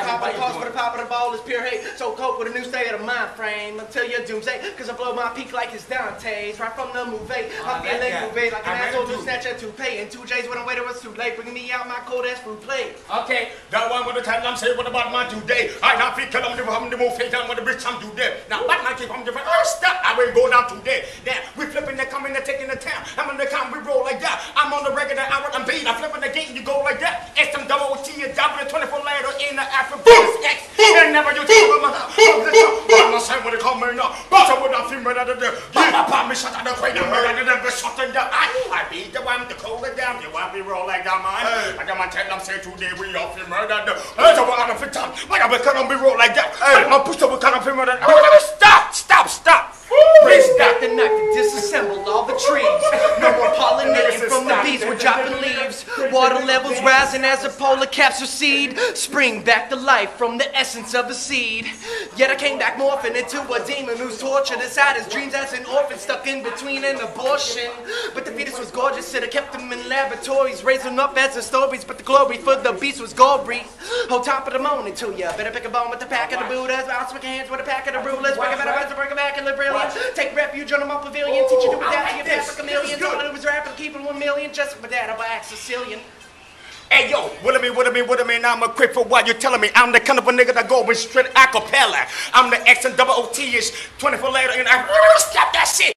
Pop of the cause for the pop of the ball is pure hate. So cope with a new state of mind frame until your doomsday. Cause I blow my peak like it's Dante's. Right from the movie. I'm feeling movie like an asshole to snatch a toupee. And 2 J's when I waited was too late. Bringing me out my cold ass fruit plate. Okay, that one with the time I'm saying what about my today? I not feel I'm the move face down with the bitch I'm today. Now what my keep on different stop. I will go down today. Then we flipping the coming and taking the town. I'm on the count, we roll like that. I'm on the regular hour and beat. I'm flipping the gate and you go like that. It's some double T and double 24 later in the African X. And never you take with my house. I'm not saying when they come in now. But I would not feel better than the pop me shut out the crane and murder than the shut down. I beat the one to cool it down. You want me roll like that, man? I got my tell them say today we off the murder. That's a lot of time. Why I can't be roll like that? I'm pushed over kind of murder. Stop. Please stop the knife to disassemble all the trees. No more pollinating from the bees, we're dropping leaves. Water levels rising as the polar caps recede. Spring back to life from the essence of a seed. Yet I came back morphing into a demon who's tortured inside his dreams as an orphan stuck in between an abortion. But the fetus was gorgeous, it kept him in laboratories, raising up as the stories. But the glory for the beast was gory. Hold top of the morning to ya. Better pick a bone with the pack of the Buddhas. I'll swing hands with a pack of the rulers. Bring it back and live brilliant. Take refuge on my pavilion. Teach you to adapt to your path like a million. All I do is rap and keep it 1 million. Just for that, I'll act Sicilian. Hey yo, what I mean, I'm a quick for what you're telling me. I'm the kind of a nigga that go with straight acapella. I'm the X and double OT is 24 later and I stop that shit.